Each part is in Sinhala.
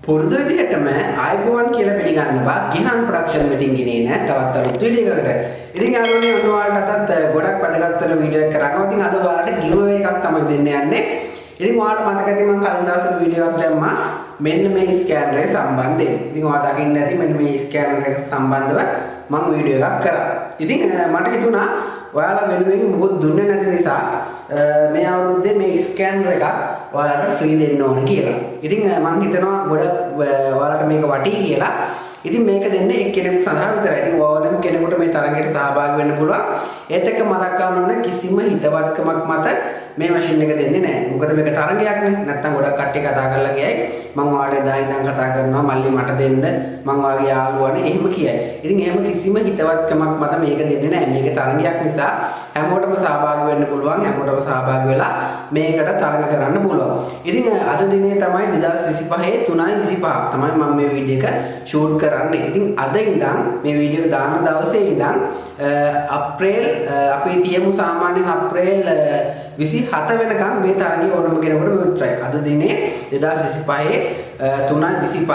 පුරුදු විදිහටම ආයිබෝවන් කියලා පිළිගන්නවා ගිහාන් ප්‍රොඩක්ෂන් මෙතින් ගෙනේන තවත් අලුත් වීඩියෝ එකකට. ඉතින් යාළුවනේ ඔයාලට අදත් ගොඩක් වැදගත් වෙන වීඩියෝ එකක් කරනවා. ඉතින් අද ඔයාලට giveaway එකක් තමයි දෙන්න යන්නේ. ඉතින් ඔයාලට මතක ඇති මම කලින් දවසේ වීඩියෝ එකක් දැම්මා මෙන්න මේ ස්කෑනර් එක සම්බන්ධයෙන්. ඉතින් ඔයා දකින්න ඇති මෙන්න මේ ස්කෑනර් එක සම්බන්ධව මම වීඩියෝ එකක් කරා. ඉතින් මට හිතුණා ඔයාලා වෙනුවෙන් මොකද දුන්නේ නැති නිසා මේ අවුරුද්දේ මේ ස්කෑනර් එකක් ඔයාලට ෆ්‍රී දෙන්න ඕන කියලා. ඉතින් මම හිතනවා ගොඩක් ඔයාලට මේක වටී කියලා. ඉතින් මේක දෙන්නේ එක්කෙනෙක් සඳහා විතරයි. ඉතින් ඕනම කෙනෙකුට මේ තරගයට සහභාගී වෙන්න පුළුවන්. ඒත් එක්ක මතක් කරන්න ඕනේ කිසිම හිතවත්කමක් මත මේ මැෂින් එක දෙන්නේ නැහැ. මොකද මේක තරගයක් නේ. නැත්තම් ගොඩක් කට්ටිය කතා කරලා ගියයි මම ඔයාලට එදා ඉඳන් කතා කරනවා මල්ලි මට දෙන්න මම ඔයාගේ යාළුවානේ එහෙම කියයි. ඉතින් එහෙම කිසිම හිතවත්කමක් මත මේක දෙන්නේ නැහැ. මේක තරගයක් නිසා හැමෝටම සහභාගී වෙන්න පුළුවන්. හැමෝටම සහභාගී වෙලා මේකට තරග කරන්න පුළුවන්. ඉතින් අද දිනේ තමයි 2025 3:25 තමයි මම මේ වීඩියෝ එක ෂූට් කරන්නේ. ඉතින් අද ඉඳන් මේ වීඩියෝ එක දාන දවසේ ඉඳන් අප්‍රේල් අපි තියමු සාමාන්‍යයෙන් අප්‍රේල් 27 වෙනකම් මේ තරගය ඕනම කෙනෙකුට විවෘතයි. අද දිනේ 2025 3:25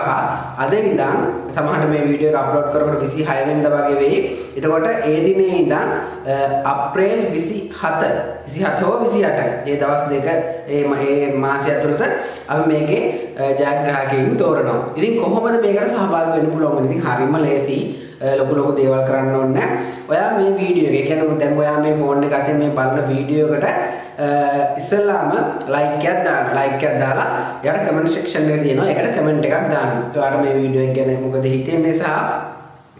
අද ඉඳන් සමහරට මේ වීඩියෝ එක අප්ලෝඩ් කරනකොට 26 වෙනිදා වගේ වෙයි. එතකොට ඒ දිනේ ඉඳන් අප්‍රේල් 27 හෝ 28 මේ දවස් දෙක මේ මාසය ඇතුළත අපි මේකේ ජයග්‍රාහකයින් තෝරනවා. ඉතින් කොහොමද මේකට සහභාගී වෙන්න පුළුවන්? ඉතින් හරියම ලේසි. ලොකු දේවල් කරන්න ඕනේ නැහැ. ඔයා මේ වීඩියෝ එක කියන්නේ දැන් ඔයා මේ ෆෝන් එක අතේ මේ බලන වීඩියෝ එකට ඉස්සෙල්ලාම ලයික් එකක් දාන්න. ලයික් එකක් දාලා යාට කමෙන්ට් සෙක්ෂන් එකේ තියෙනවා. ඒකට කමෙන්ට් එකක් දාන්න. ඔයාට මේ වීඩියෝ එක ගැන මොකද හිතෙන්නේ සහ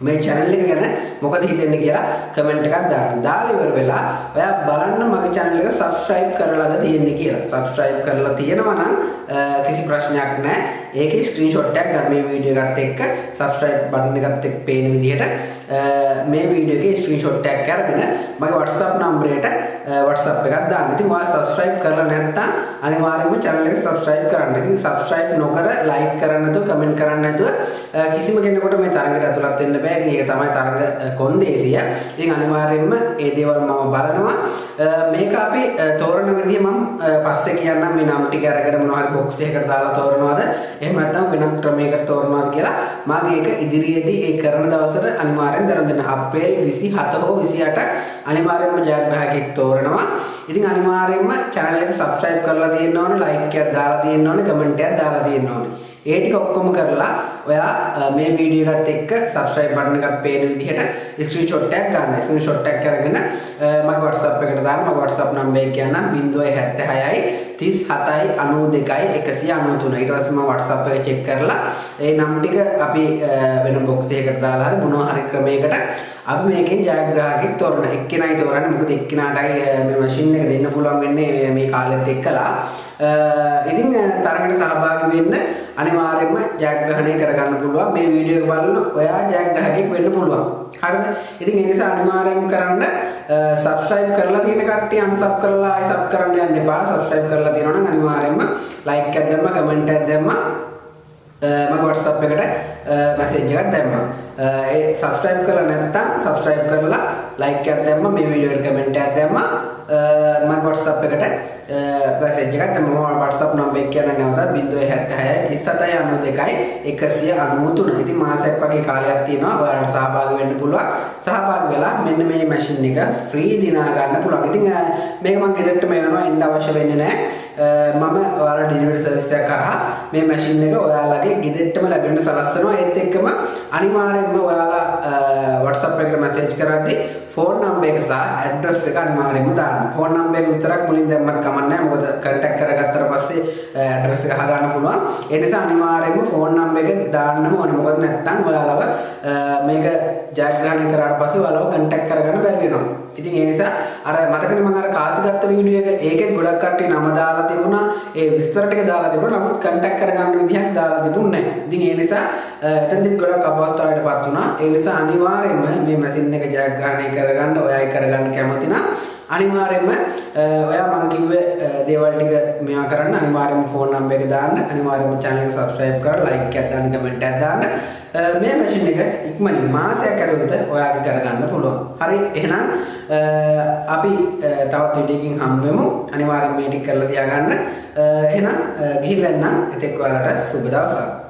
මේ channel එක ගැන මොකද හිතෙන්නේ කියලා කමෙන්ට් එකක් දාන්න. දාලා ඉවර වෙලා ඔයා බලන්න මගේ channel එක subscribe කරලාද තියෙන්නේ කියලා. subscribe කරලා තියෙනවා නම් කිසි ප්‍රශ්නයක් නැහැ. ඒකේ ස්ක්‍රීන්ෂොට් එකක් ගන්න මේ වීඩියෝ එකත් එක්ක subscribe button එකත් එක්ක පේන විදිහට මේ වීඩියෝ එකේ ස්ක්‍රීන්ෂොට් එකක් අරගෙන මගේ WhatsApp නම්බරයට WhatsApp එකක් දාන්න. ඉතින් ඔයා subscribe කරලා නැත්නම් අනිවාර්යයෙන්ම channel එක subscribe කරන්න. ඉතින් subscribe නොකර like කරන්න නැතුව comment කරන්න නැතුව කිසිම කෙනෙකුට මේ තරඟයට ඇතුළත් වෙන්න බෑ. ඉතින් ඒක තමයි තරඟ කොන්දේසිය. ඉතින් අනිවාර්යයෙන්ම මේ දේවල් මම බලනවා. මේක අපි තෝරන විදිය මම පස්සේ කියන්නම්. මේ නම් ටික අරගෙන මොනවා හරි box එකකට දාලා තෝරනවාද එහෙම නැත්නම් වෙනත් ක්‍රමයකට තෝරනවාද කියලා මාගේ ඒක ඉදිරියේදී ඒ කරන දවසට අනිවාර්යෙන් දරන දෙන්න. අප්‍රේල් 27 හෝ 28 අනිවාර්යෙන්ම ජයග්‍රාහකයෙක් තෝරනවා. ඉතින් අනිවාර්යෙන්ම channel එක subscribe කරලා තියෙන්න ඕනේ, like එකක් දාලා තියෙන්න ඕනේ, comment එකක් දාලා තියෙන්න ඕනේ. ඒ ටික ඔක්කොම කරලා ඔයා මේ වීඩියෝ එකත් එක්ක subscribe button එකක් පේන විදිහට screenshot එකක් ගන්න. screenshot එකක් අරගෙන මගේ WhatsApp එකට දාන්න. මගේ WhatsApp number එක කියන්නම් 076 37 92 193. ඊට පස්සේ මම WhatsApp එක check කරලා ඒ නම් ටික අපි වෙන box එකකට දාලා හරි මොනවා හරි ක්‍රමයකට අපි මේකෙන් ජයග්‍රාහකයෙක් තෝරන. එක්කෙනයි තෝරන්නේ. මොකද එක්කෙනාටයි මේ මැෂින් එක දෙන්න පුළුවන් වෙන්නේ මේ කාලෙත් එක්කලා. ඉතින් තරඟට සහභාගී වෙන්න අනිවාර්යයෙන්ම ජයග්‍රහණය කරගන්න පුළුවන්. මේ වීඩියෝ එක බලන ඔයා ජයග්‍රාහකයෙක් වෙන්න පුළුවන්. හරිද? ඉතින් ඒ නිසා අනිවාර්යයෙන්ම කරන්න subscribe කරලා තියෙන කට්ටිය unsub කරලා ආයි sub කරන්න යන්න එපා. subscribe කරලා තියෙනවා නම් අනිවාර්යයෙන්ම like එකක් දැම්ම, comment එකක් දැම්ම, මගේ WhatsApp එකට message එකක් දැම්මා. ඒ subscribe කරලා නැත්නම් subscribe කරලා like එකක් දැම්ම, මේ වීඩියෝ එකට comment එකක් දැම්මා, මගේ WhatsApp එකට message එකක් දැම්මා. මම WhatsApp number එක කියන්නේ නැවතත් 076 37 92 193. ඉතින් මාසයක් වගේ කාලයක් තියෙනවා ඔයාලට සහභාගී වෙන්න පුළුවන්. සහභාගී වෙලා මෙන්න මේ මැෂින් එක ෆ්‍රී දිනා ගන්න පුළුවන්. ඉතින් මේක මම ගෙදරටම යනවා එන්න අවශ්‍ය වෙන්නේ නැහැ. මම ඔයාලා ඩෙලිවරි සර්විස් එකක් කරා මේ මැෂින් එක ඔයාලගේ ගෙදරටම ලැබෙන්න සලස්වනවා. ඒත් එක්කම අනිවාර්යෙන්ම ඔයාලා WhatsApp එකට message කරද්දී phone number එක සහ address එක අනිවාර්යෙන්ම දාන්න. phone number එක විතරක් මුලින් දැම්මත් කමක් නැහැ. මොකද contact කරගත්තට පස්සේ address එක අහගන්න පුළුවන්. ඒ නිසා අනිවාර්යෙන්ම phone number එක දාන්නම ඕනේ. මොකද නැත්නම් ඔයාලව මේක ජයග්‍රහණය කරාට පස්සේ ඔයාලව contact කරගන්න බැරි වෙනවා. ඉතින් ඒ නිසා අර මතකනේ මම අර කාසි ගත්ත වීඩියෝ එක ඒකෙත් ගොඩක් කට්ටිය නම දාලා තිබුණා. ඒ විස්තර ටික දාලා තිබුණා. නමුත් contact කරගන්න විදිහක් දාලා තිබුණේ නැහැ. ඉතින් ඒ නිසා එතනදිත් ගොඩක් අපහසුතාවයකටපත් වුණා. ඒ නිසා අනිවාර්යයෙන්ම මේ මැෂින් එක ජයග්‍රහණය කරගන්න ඔයයි කරගන්න කැමති නම් අනිවාර්යයෙන්ම ඔයා මං කිව්වේ දේවල් ටික මෙයා කරන්න. අනිවාර්යයෙන්ම ෆෝන් නම්බර් එක දාන්න. අනිවාර්යයෙන්ම channel එක subscribe කරලා like එකක් දාන්න, comment එකක් දාන්න. මේ මැෂින් එක ඉක්මනින් මාසයක් ඇතුළත ඔයාගේ කරගන්න පුළුවන්. හරි එහෙනම් අපි තවත් වීඩියෝ එකකින් හම්බ වෙමු. අනිවාර්යයෙන් මේ ටික කරලා තියාගන්න. එහෙනම් ගිහිල්ලා නම් එතෙක් ඔයාලට සුබ දවසක්.